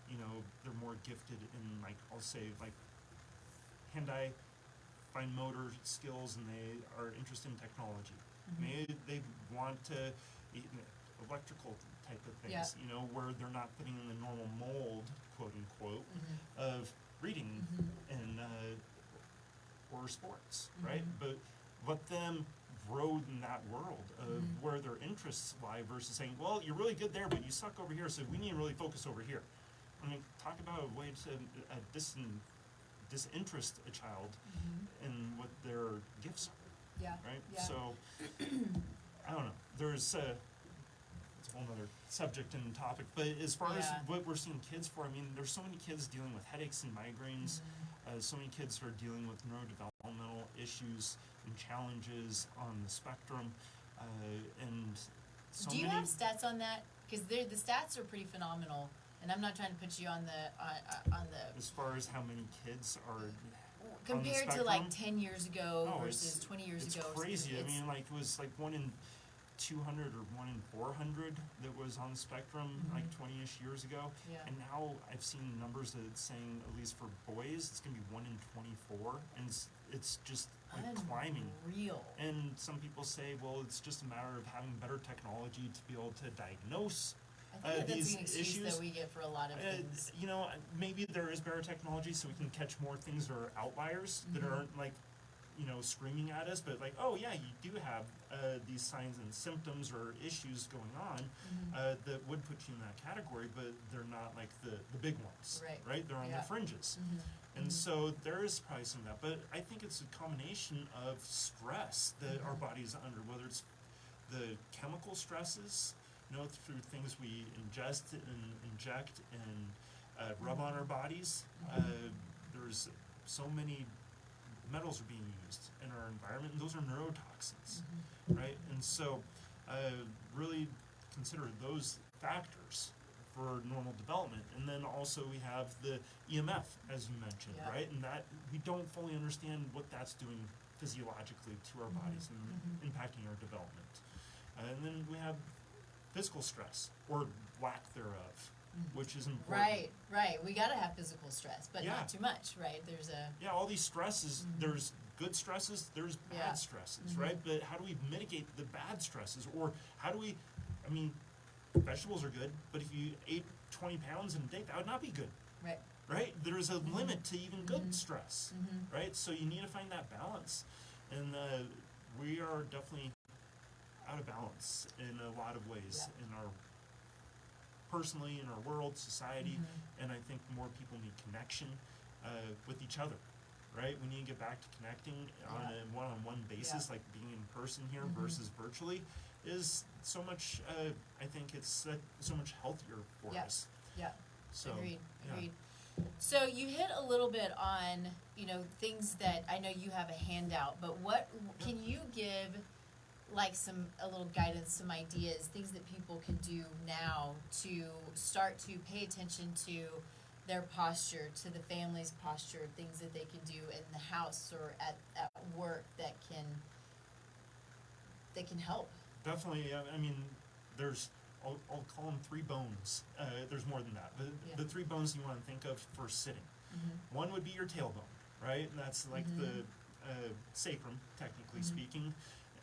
they're more gifted in, like, I'll say, like, hand-eye fine motor skills, and they are interested in technology. Maybe they want to electrical type of things, where they're not fitting in the normal mold, quote unquote, of reading and or sports, right? But let them grow in that world of where their interests lie versus saying, well, you're really good there, but you suck over here, so we need to really focus over here. I mean, talk about a way to disinterest a child in what their gifts are, right? Yeah. So, I don't know. There's it's a whole other subject and topic, but as far as what we're seeing kids for, I mean, there's so many kids dealing with headaches and migraines, so many kids are dealing with neurodevelopmental issues and challenges on the spectrum, and so do you have stats on that? Because the stats are pretty phenomenal, and I'm not trying to put you on the as far as how many kids are compared to like 10 years ago versus 20 years ago. It's crazy. I mean, like, it was like 1 in 200 or 1 in 400 that was on the spectrum like 20-ish years ago. And now I've seen numbers that it's saying, at least for boys, it's going to be 1 in 24, and it's just like climbing. Real. And some people say, well, it's just a matter of having better technology to be able to diagnose I think these that's an excuse issues that we get for a lot of things. Maybe there is better technology so we can catch more things that are outliers that aren't like, screaming at us, but like, oh yeah, you do have these signs and symptoms or issues going on that would put you in that category, but they're not like the big ones, right? They're on the fringes. And so there is probably some of that, but I think it's a combination of stress that our body's under, whether it's the chemical stresses, through things we ingest and inject and rub on our bodies. There's so many metals are being used in our environment, and those are neurotoxins, right? And so really consider those factors for normal development. And then also we have the EMF, as you mentioned, right? And that we don't fully understand what that's doing physiologically to our bodies and impacting our development. And then we have physical stress, or lack thereof, which is important. Right. We gotta have physical stress, but not too much, right? There's all these stresses, there's good stresses, there's bad stresses, right? But how do we mitigate the bad stresses? Or how do we, vegetables are good, but if you ate 20 pounds in a day, that would not be good. Right? There's a limit to even good stress, right? So you need to find that balance. And we are definitely out of balance in a lot of ways in our personally, in our world, society, and I think more people need connection with each other, right? We need to get back to connecting on a one-on-one basis, like being in person here versus virtually, is so much, I think it's so much healthier for us. So, Agreed. So you hit a little bit on, things that I know you have a handout, but what can you give like a little guidance, some ideas, things that people can do now to start to pay attention to their posture, to the family's posture, things that they can do in the house or at work that can help? Definitely. There's I'll call them 3 bones. There's more than that. The 3 bones you want to think of for sitting. One would be your tailbone, right? And that's like the sacrum, technically speaking,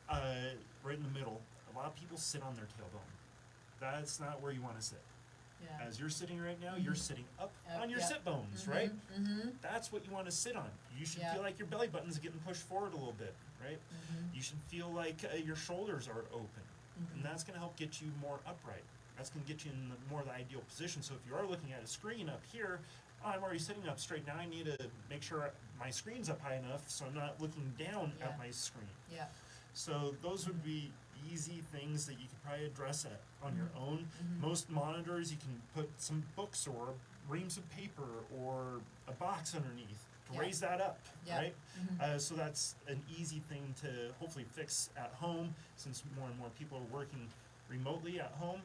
right in the middle. A lot of people sit on their tailbone. That's not where you want to sit. Yeah. As you're sitting right now, you're sitting up on your sit bones, right? That's what you want to sit on. You should feel like your belly button's getting pushed forward a little bit, right? You should feel like your shoulders are open, and that's going to help get you more upright. That's going to get you in more of the ideal position. So if you are looking at a screen up here, I'm already sitting up straight. Now I need to make sure my screen's up high enough so I'm not looking down at my screen. Yeah. So those would be easy things that you could probably address on your own. Most monitors, you can put some books or reams of paper or a box underneath to raise that up, right? So that's an easy thing to hopefully fix at home, since more and more people are working remotely at home.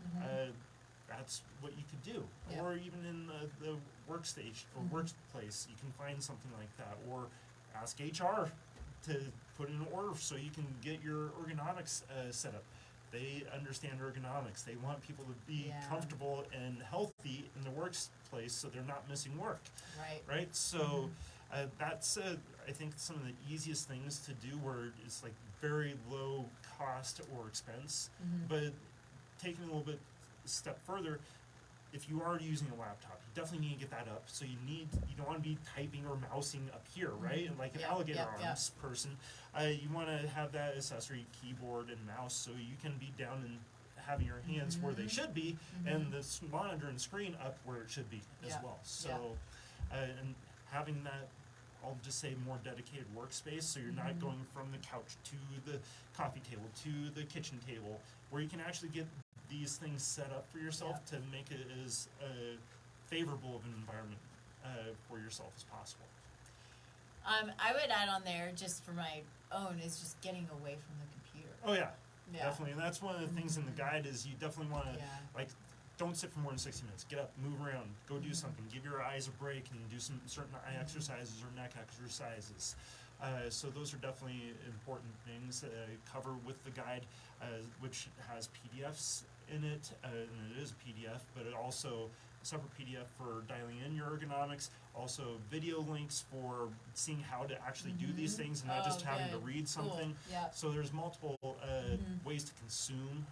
That's what you could do. Or even in the workstation or workplace, you can find something like that. Or ask HR to put in an order so you can get your ergonomics set up. They understand ergonomics. They want people to be comfortable and healthy in the workplace so they're not missing work. Right? So that's, I think, some of the easiest things to do where it's like very low cost or expense. But taking a little bit step further, if you are using a laptop, you definitely need to get that up. So you don't want to be typing or mousing up here, right? And like an alligator arms person, you want to have that accessory keyboard and mouse so you can be down and having your hands where they should be, and the monitor and screen up where it should be as well. So, and having that, I'll just say, more dedicated workspace, so you're not going from the couch to the coffee table to the kitchen table, where you can actually get these things set up for yourself to make it as favorable of an environment for yourself as possible. I would add on there, just for my own, is just getting away from the computer. Oh yeah, definitely. And that's one of the things in the guide is you definitely want to, like, don't sit for more than 60 minutes. Get up, move around, go do something. Give your eyes a break and do some certain eye exercises or neck exercises. So those are definitely important things cover with the guide, which has PDFs in it, and it is a PDF, but it also a separate PDF for dialing in your ergonomics, also video links for seeing how to actually do these things and not just having to read something. So there's multiple ways to consume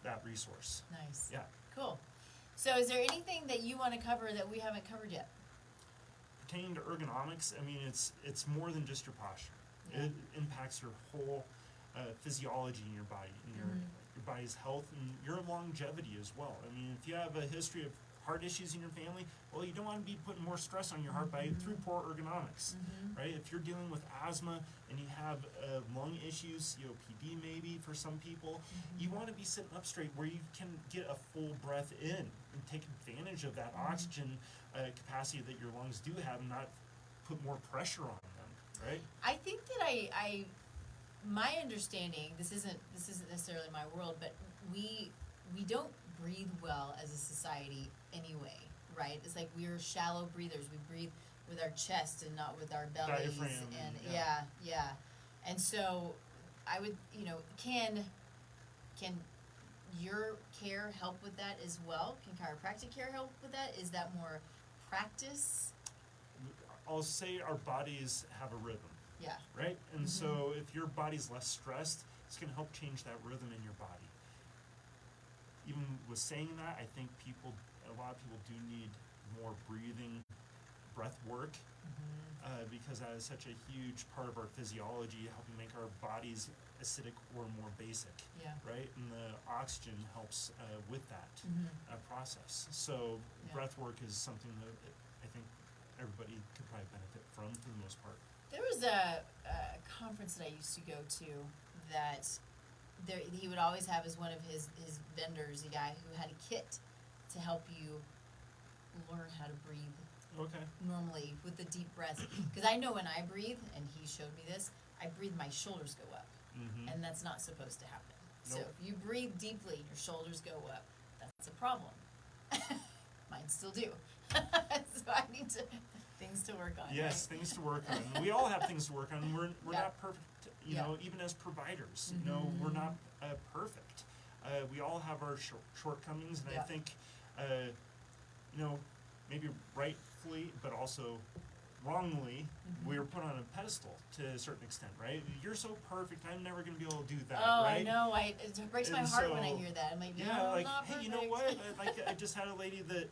that resource. Nice. Yeah. Cool. So is there anything that you want to cover that we haven't covered yet? Pertaining to ergonomics, I mean, it's more than just your posture. It impacts your whole physiology in your body, and your body's health, and your longevity as well. I mean, if you have a history of heart issues in your family, well, you don't want to be putting more stress on your heart by through poor ergonomics, right? If you're dealing with asthma and you have lung issues, COPD maybe for some people, you want to be sitting up straight where you can get a full breath in and take advantage of that oxygen capacity that your lungs do have, and not put more pressure on them, right? I think that I my understanding, this isn't necessarily my world, but we don't breathe well as a society anyway, right? It's like we're shallow breathers. We breathe with our chest and not with our bellies. Diaphragm, and and so I would, can your care help with that as well? Can chiropractic care help with that? Is that more practice? I'll say our bodies have a rhythm. Yeah. Right? And so if your body's less stressed, it's going to help change that rhythm in your body. Even with saying that, I think a lot of people do need more breath work, because that is such a huge part of our physiology, helping make our bodies acidic or more basic, right? And the oxygen helps with that process. So breath work is something that I think everybody could probably benefit from for the most part. There was a conference that I used to go to that he would always have as one of his vendors, a guy who had a kit to help you learn how to breathe normally with the deep breaths. Because I know when I breathe, and he showed me this, I breathe, my shoulders go up. And that's not supposed to happen. So if you breathe deeply, your shoulders go up. That's a problem. Mine still do. So I need things to work on. Yes, right? Things to work on. We all have things to work on. We're not perfect, even as providers. We're not perfect. We all have our shortcomings, and I think, maybe rightfully, but also wrongly, we were put on a pedestal to a certain extent, right? You're so perfect, I'm never going to be able to do that, right? I know. It breaks my heart when I hear that. I'm like, no, yeah, like, not hey, perfect. you know what? I just had a lady that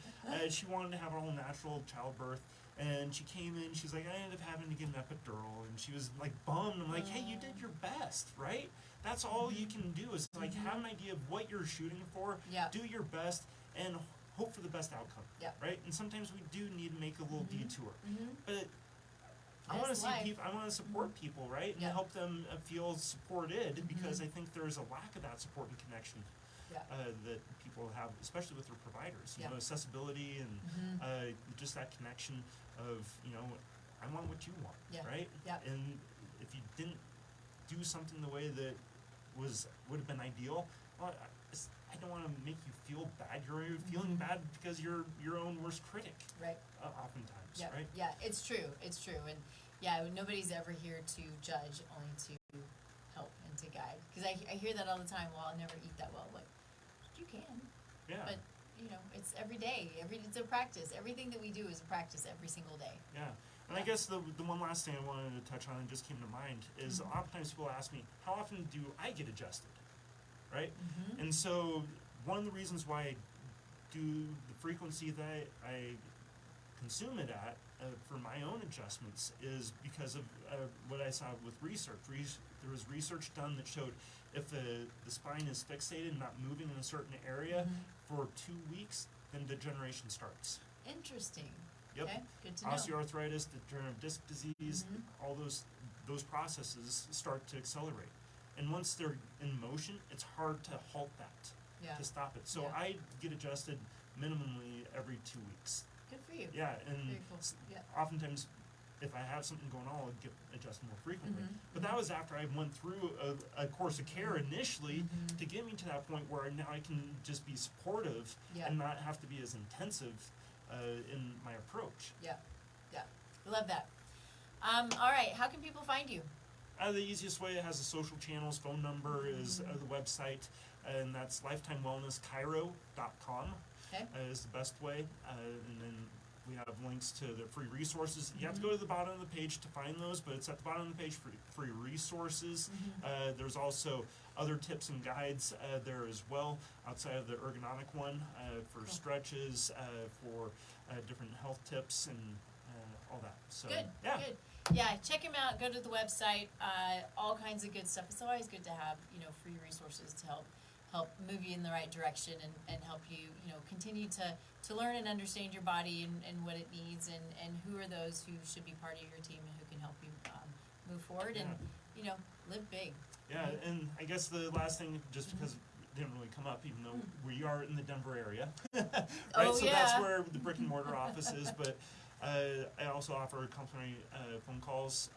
she wanted to have her all natural childbirth, and she came in, she's like, I ended up having to get an epidural, and she was like bummed. I'm like, hey, you did your best, right? That's all you can do is like have an idea of what you're shooting for, do your best, and hope for the best outcome, right? And sometimes we do need to make a little detour, but I want to see people. I want to support people, right, and help them feel supported because I think there's a lack of that support and connection that people have, especially with their providers. You know, accessibility and just that connection of I want what you want, right? And if you didn't do something the way that would have been ideal, well, I don't want to make you feel bad. You're feeling bad because you're your own worst critic. Right. Oftentimes, right? Yeah, it's true. It's true. And nobody's ever here to judge, only to help and to guide. Because I hear that all the time. Well, I'll never eat that well. Like, you can. Yeah. But it's every day. It's a practice. Everything that we do is a practice every single day. Yeah. And I guess the one last thing I wanted to touch on and just came to mind is oftentimes people ask me, how often do I get adjusted? Right? And so one of the reasons why I do the frequency that I consume it at for my own adjustments is because of what I saw with research. There was research done that showed if the spine is fixated and not moving in a certain area for 2 weeks, then degeneration starts. Interesting. Yep. Okay, good to know. Osteoarthritis, degenerative disc disease, all those processes start to accelerate. And once they're in motion, it's hard to halt that, to stop it. So I get adjusted minimally every 2 weeks. Good for you. Yeah, and very cool. Oftentimes, if I have something going on, I'll get adjusted more frequently. But that was after I went through a course of care initially to get me to that point where now I can just be supportive and not have to be as intensive in my approach. Yeah. Love that. All right, how can people find you? The easiest way, it has the social channels. Phone number is the website, and that's lifetimewellnesschiro.com. Okay. Is the best way. And then we have links to the free resources. You have to go to the bottom of the page to find those, but it's at the bottom of the page for free resources. There's also other tips and guides there as well, outside of the ergonomic one, for stretches, for different health tips and all that. So Good. Yeah, check him out. Go to the website. All kinds of good stuff. It's always good to have free resources to help move you in the right direction and help you continue to learn and understand your body and what it needs and who are those who should be part of your team and who can help you move forward and live big. Yeah, and I guess the last thing, just because it didn't really come up, even though we are in the Denver area, right? So that's where the brick and mortar office is, but I also offer complimentary phone calls,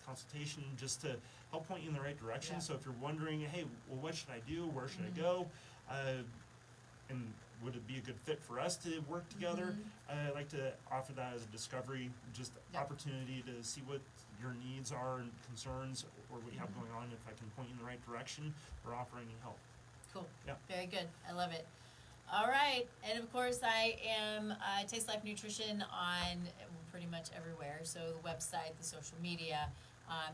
consultation, just to help point you in the right direction. So if you're wondering, hey, well, what should I do? Where should I go? And would it be a good fit for us to work together? I like to offer that as a discovery, just opportunity to see what your needs are and concerns or what you have going on, if I can point you in the right direction or offer any help. Cool. Yeah. Very good. I love it. All right, and of course I am Taste Life Nutrition on pretty much everywhere. So the website, the social media.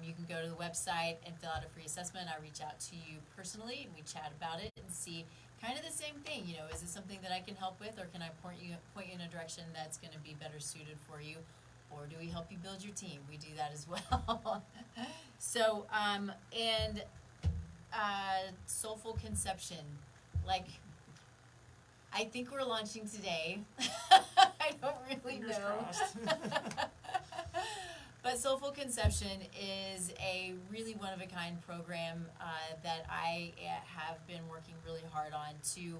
You can go to the website and fill out a free assessment. I reach out to you personally and we chat about it and see kind of the same thing. Is it something that I can help with, or can I point you in a direction that's going to be better suited for you, or do we help you build your team? We do that as well. So Soulful Conception, I think we're launching today. I don't really know. But Soulful Conception is a really one-of-a-kind program that I have been working really hard on to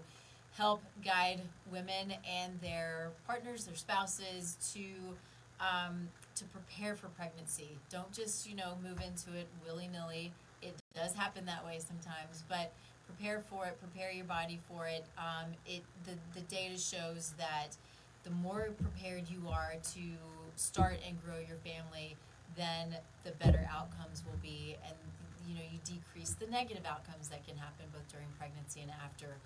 help guide women and their partners, their spouses, to prepare for pregnancy. Don't just, move into it willy-nilly. It does happen that way sometimes, but prepare for it, prepare your body for it. The data shows that the more prepared you are to start and grow your family, then the better outcomes will be. And you decrease the negative outcomes that can happen both during pregnancy and after.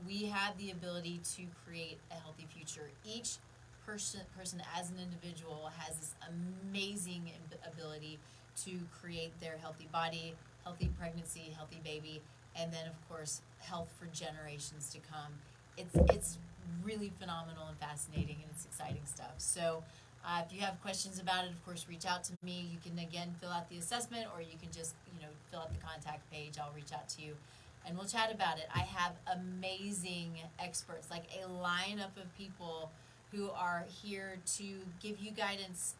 We have the ability to create a healthy future. Each person as an individual has this amazing ability to create their healthy body, healthy pregnancy, healthy baby, and then of course health for generations to come. It's really phenomenal and fascinating, and it's exciting stuff. So if you have questions about it, of course, reach out to me. You can again fill out the assessment, or you can just fill out the contact page. I'll reach out to you and we'll chat about it. I have amazing experts, like a lineup of people who are here to give you guidance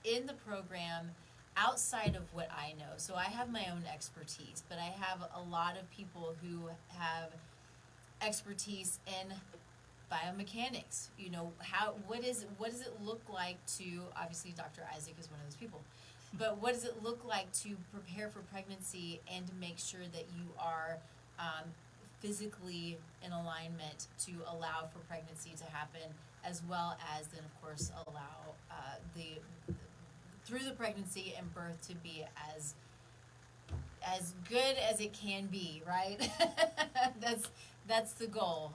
in the program outside of what I know. So I have my own expertise, but I have a lot of people who have expertise in biomechanics. What does it look like to, obviously Dr. Isaac is one of those people, but what does it look like to prepare for pregnancy and to make sure that you are physically in alignment to allow for pregnancy to happen, as well as then of course allow through the pregnancy and birth to be as good as it can be, right? That's the goal,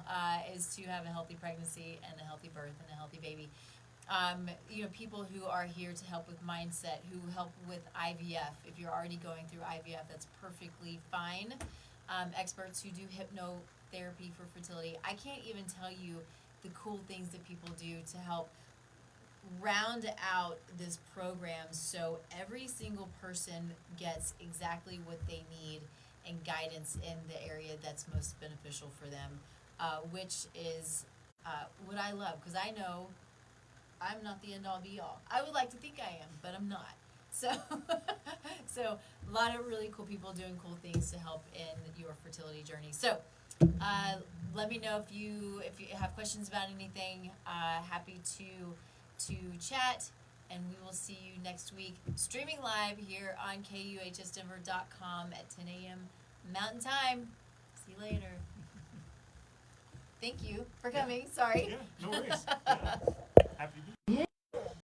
is to have a healthy pregnancy and a healthy birth and a healthy baby. People who are here to help with mindset, who help with IVF. If you're already going through IVF, that's perfectly fine. Experts who do hypnotherapy for fertility. I can't even tell you the cool things that people do to help round out this program so every single person gets exactly what they need and guidance in the area that's most beneficial for them, which is what I love, because I know I'm not the end-all be-all. I would like to think I am, but I'm not. So a lot of really cool people doing cool things to help in your fertility journey. So let me know if you have questions about anything. Happy to chat, and we will see you next week, streaming live here on KUHSdenver.com at 10 a.m. Mountain Time. See you later. Thank you for coming. Sorry. Yeah, no worries.